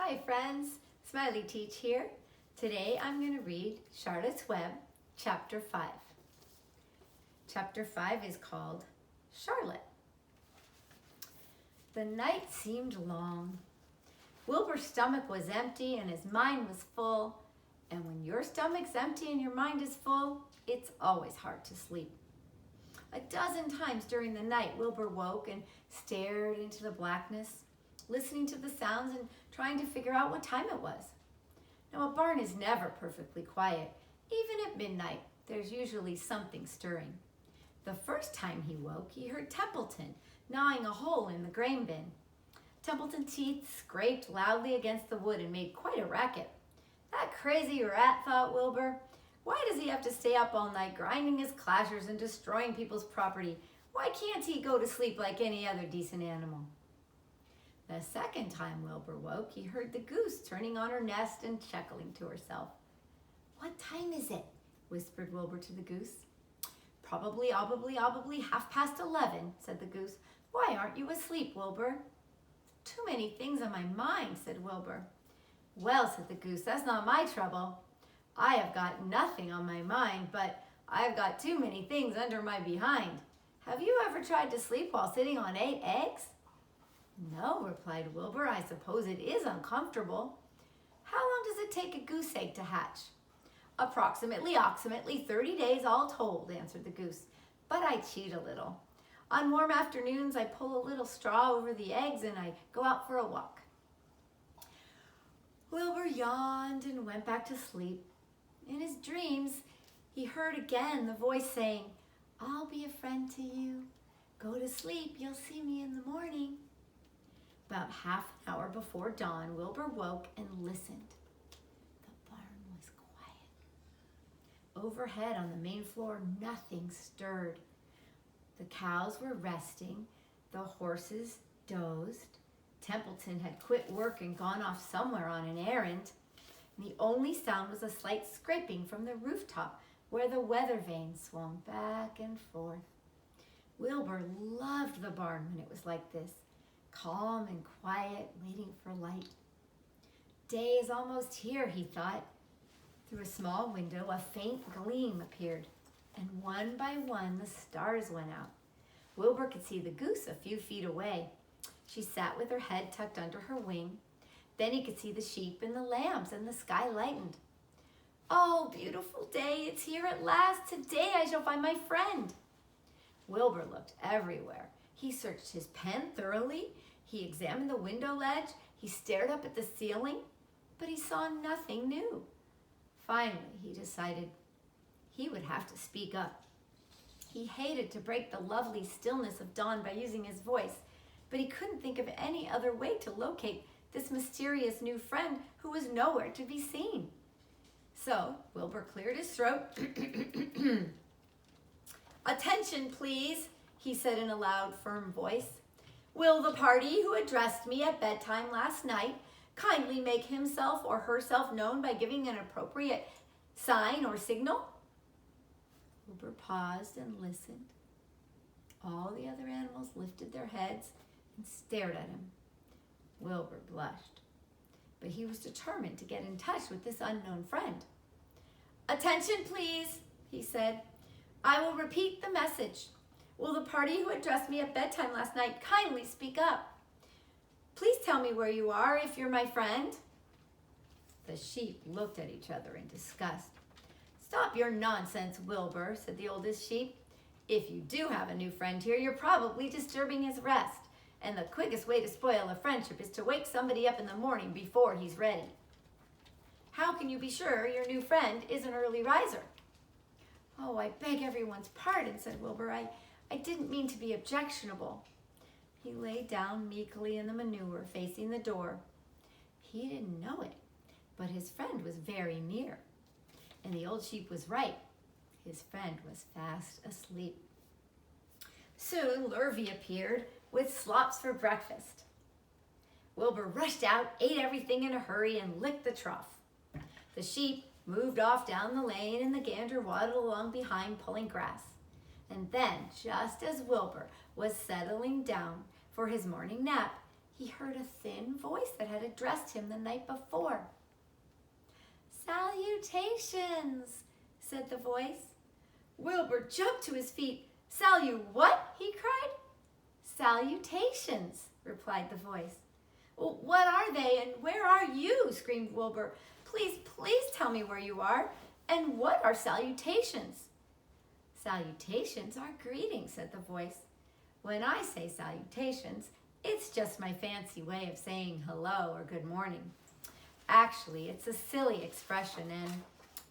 Hi friends, Smiley Teach here. Today I'm going to read Charlotte's Web, Chapter 5. Chapter 5 is called Charlotte. The night seemed long. Wilbur's stomach was empty and his mind was full. And when your stomach's empty and your mind is full, it's always hard to sleep. A dozen times during the night, Wilbur woke and stared into the blackness, listening to the sounds and trying to figure out what time it was. Now, a barn is never perfectly quiet. Even at midnight, there's usually something stirring. The first time he woke, he heard Templeton gnawing a hole in the grain bin. Templeton's teeth scraped loudly against the wood and made quite a racket. That crazy rat, thought Wilbur. Why does he have to stay up all night grinding his clashers and destroying people's property? Why can't he go to sleep like any other decent animal? The second time Wilbur woke, he heard the goose turning on her nest and chuckling to herself. "What time is it?" whispered Wilbur to the goose. Probably 11:30, said the goose. "Why aren't you asleep, Wilbur?" "Too many things on my mind," said Wilbur. "Well," said the goose, "that's not my trouble. I have got nothing on my mind, but I've got too many things under my behind. Have you ever tried to sleep while sitting on 8 eggs? "No," replied Wilbur. "I suppose it is uncomfortable." "How long does it take a goose egg to hatch?" Approximately 30 days all told," answered the goose. "But I cheat a little. On warm afternoons, I pull a little straw over the eggs and I go out for a walk." Wilbur yawned and went back to sleep. In his dreams, he heard again the voice saying, "I'll be a friend to you. Go to sleep, you'll see me in the morning." About half an hour before dawn, Wilbur woke and listened. The barn was quiet. Overhead on the main floor, nothing stirred. The cows were resting. The horses dozed. Templeton had quit work and gone off somewhere on an errand. And the only sound was a slight scraping from the rooftop where the weather vane swung back and forth. Wilbur loved the barn when it was like this, calm and quiet, waiting for light. Day is almost here, he thought. Through a small window, a faint gleam appeared, and one by one the stars went out. Wilbur could see the goose a few feet away. She sat with her head tucked under her wing. Then he could see the sheep and the lambs, and the sky lightened. "Oh, beautiful day, it's here at last. Today I shall find my friend." Wilbur looked everywhere. He searched his pen thoroughly. He examined the window ledge. He stared up at the ceiling, but he saw nothing new. Finally, he decided he would have to speak up. He hated to break the lovely stillness of dawn by using his voice, but he couldn't think of any other way to locate this mysterious new friend who was nowhere to be seen. So Wilbur cleared his throat. "Attention, please," he said in a loud, firm voice. "Will the party who addressed me at bedtime last night kindly make himself or herself known by giving an appropriate sign or signal?" Wilbur paused and listened. All the other animals lifted their heads and stared at him. Wilbur blushed, but he was determined to get in touch with this unknown friend. "Attention, please," he said. "I will repeat the message. Will the party who addressed me at bedtime last night kindly speak up? Please tell me where you are if you're my friend." The sheep looked at each other in disgust. "Stop your nonsense, Wilbur," said the oldest sheep. "If you do have a new friend here, you're probably disturbing his rest. And the quickest way to spoil a friendship is to wake somebody up in the morning before he's ready. How can you be sure your new friend is an early riser?" "Oh, I beg everyone's pardon," said Wilbur. I didn't mean to be objectionable." He lay down meekly in the manure, facing the door. He didn't know it, but his friend was very near. And the old sheep was right. His friend was fast asleep. Soon Lurvy appeared with slops for breakfast. Wilbur rushed out, ate everything in a hurry, and licked the trough. The sheep moved off down the lane, and the gander waddled along behind, pulling grass. And then, just as Wilbur was settling down for his morning nap, he heard a thin voice that had addressed him the night before. "Salutations," said the voice. Wilbur jumped to his feet. "What?" he cried. "Salutations," replied the voice. "Well, what are they and where are you?" screamed Wilbur. Please tell me where you are, and what are salutations?" "Salutations are greetings," said the voice. "When I say salutations, it's just my fancy way of saying hello or good morning. Actually, it's a silly expression, and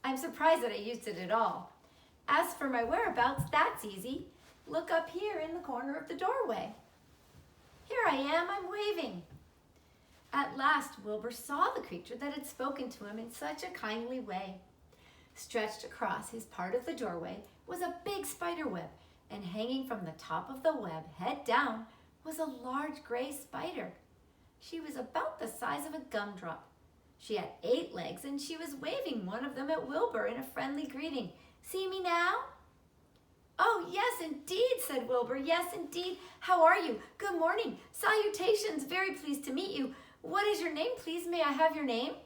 I'm surprised that I used it at all. As for my whereabouts, that's easy. Look up here in the corner of the doorway. Here I am, I'm waving." At last, Wilbur saw the creature that had spoken to him in such a kindly way. Stretched across his part of the doorway was a big spider web, and hanging from the top of the web, head down, was a large gray spider. She was about the size of a gumdrop. She had 8 legs, and she was waving one of them at Wilbur in a friendly greeting. "See me now?" "Oh, yes, indeed," said Wilbur. "Yes, indeed. How are you? Good morning. Salutations. Very pleased to meet you. What is your name, please? May I have your name?"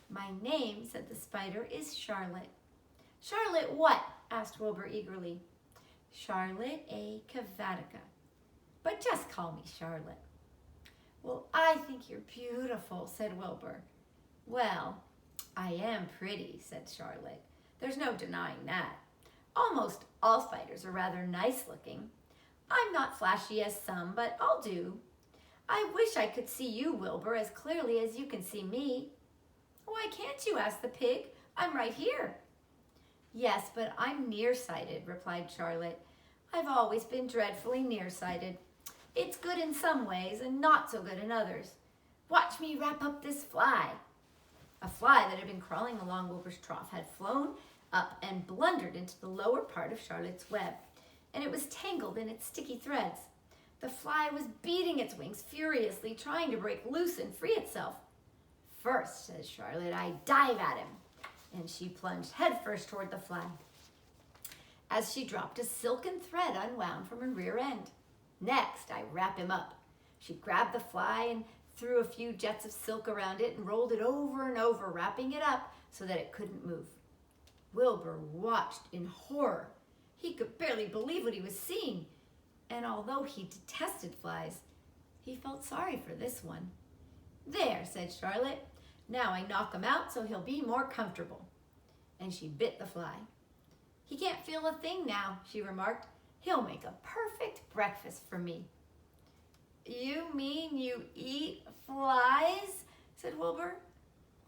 "My name," said the spider, "is Charlotte." "Charlotte what?" asked Wilbur eagerly. "Charlotte A. Cavatica. But just call me Charlotte." "Well, I think you're beautiful," said Wilbur. "Well, I am pretty," said Charlotte. "There's no denying that. Almost all spiders are rather nice looking. I'm not flashy as some, but I'll do. I wish I could see you, Wilbur, as clearly as you can see me." "Why can't you?" asked the pig. "I'm right here." "Yes, but I'm nearsighted," replied Charlotte. "I've always been dreadfully nearsighted. It's good in some ways and not so good in others. Watch me wrap up this fly." A fly that had been crawling along Wilbur's trough had flown up and blundered into the lower part of Charlotte's web, and it was tangled in its sticky threads. The fly was beating its wings furiously, trying to break loose and free itself. "First," said Charlotte, "I dive at him," and she plunged headfirst toward the fly. As she dropped, a silken thread unwound from her rear end. "Next, I wrap him up." She grabbed the fly and threw a few jets of silk around it and rolled it over and over, wrapping it up so that it couldn't move. Wilbur watched in horror. He could barely believe what he was seeing, and although he detested flies, he felt sorry for this one. "There," said Charlotte. "Now I knock him out so he'll be more comfortable." And she bit the fly. "He can't feel a thing now," she remarked. "He'll make a perfect breakfast for me." "You mean you eat flies?" said Wilbur.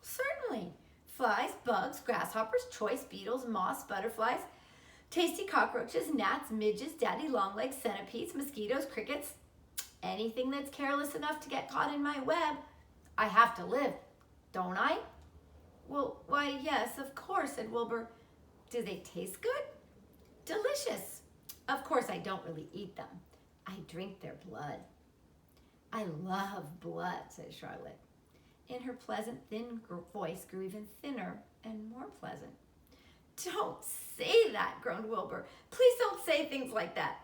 "Certainly. Flies, bugs, grasshoppers, choice beetles, moths, butterflies, tasty cockroaches, gnats, midges, daddy longlegs, centipedes, mosquitoes, crickets. Anything that's careless enough to get caught in my web. I have to live, don't I?" "Well, why, yes, of course," said Wilbur. "Do they taste good?" "Delicious. Of course, I don't really eat them. I drink their blood." "I love blood," said Charlotte. And her pleasant, thin voice grew even thinner and more pleasant. "Don't say that," groaned Wilbur. "Please don't say things like that."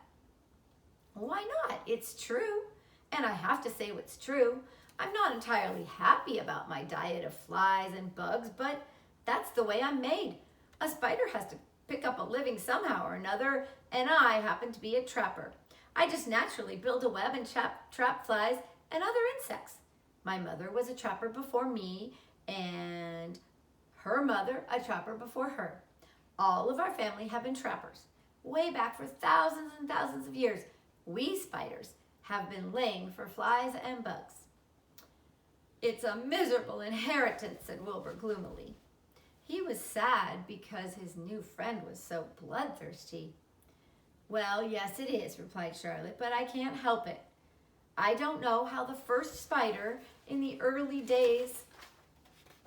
"Why not? It's true. And I have to say what's true. I'm not entirely happy about my diet of flies and bugs, but that's the way I'm made. A spider has to pick up a living somehow or another, and I happen to be a trapper. I just naturally build a web and trap flies and other insects. My mother was a trapper before me, and her mother a trapper before her. All of our family have been trappers. Way back for thousands and thousands of years, we spiders have been laying for flies and bugs." "It's a miserable inheritance," said Wilbur gloomily. He was sad because his new friend was so bloodthirsty. "Well, yes, it is," replied Charlotte, "but I can't help it. I don't know how the first spider in the early days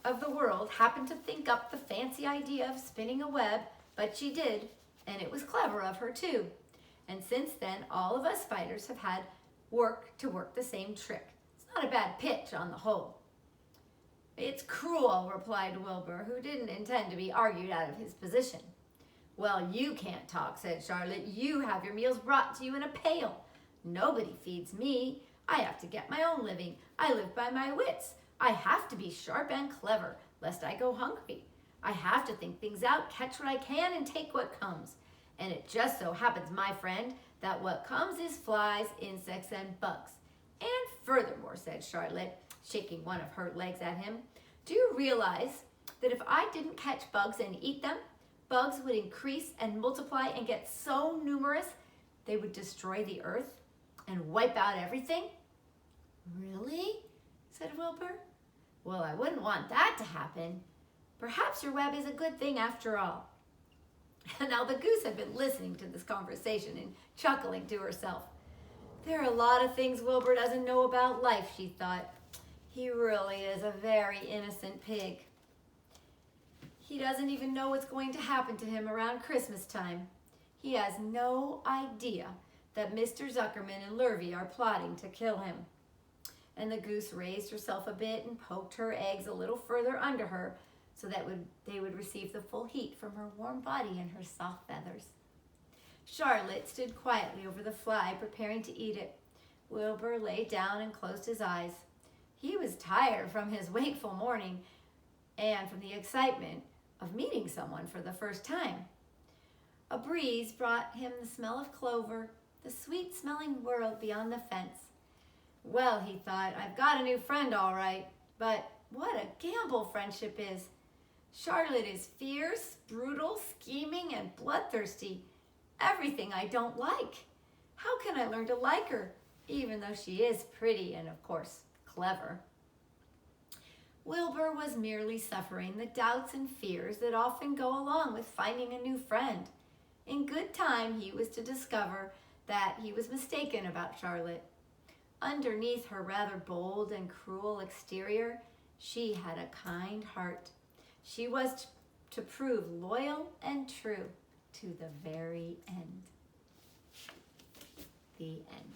of the world happened to think up the fancy idea of spinning a web, but she did, and it was clever of her too. And since then, all of us spiders have had work the same trick. It's not a bad pitch on the whole." "It's cruel," replied Wilbur, who didn't intend to be argued out of his position. "Well, you can't talk," said Charlotte. "You have your meals brought to you in a pail. Nobody feeds me. I have to get my own living. I live by my wits. I have to be sharp and clever, lest I go hungry. I have to think things out, catch what I can, and take what comes. And it just so happens, my friend, that what comes is flies, insects, and bugs. And furthermore, said Charlotte, shaking one of her legs at him, do you realize that if I didn't catch bugs and eat them, bugs would increase and multiply and get so numerous they would destroy the earth and wipe out everything? Really? Said Wilbur. Well, I wouldn't want that to happen. Perhaps your web is a good thing after all. And now the goose had been listening to this conversation and chuckling to herself. There are a lot of things Wilbur doesn't know about life, she thought. He really is a very innocent pig. He doesn't even know what's going to happen to him around Christmas time. He has no idea that Mr. Zuckerman and Lurvy are plotting to kill him. And the goose raised herself a bit and poked her eggs a little further under her so that they would receive the full heat from her warm body and her soft feathers. Charlotte stood quietly over the fly, preparing to eat it. Wilbur lay down and closed his eyes. He was tired from his wakeful morning and from the excitement of meeting someone for the first time. A breeze brought him the smell of clover, the sweet-smelling world beyond the fence. Well, he thought, I've got a new friend all right, but what a gamble friendship is. Charlotte is fierce, brutal, scheming, and bloodthirsty. Everything I don't like. How can I learn to like her, even though she is pretty and, of course, clever? Wilbur was merely suffering the doubts and fears that often go along with finding a new friend. In good time, he was to discover that he was mistaken about Charlotte. Underneath her rather bold and cruel exterior, she had a kind heart. She was to prove loyal and true to the very end. The end.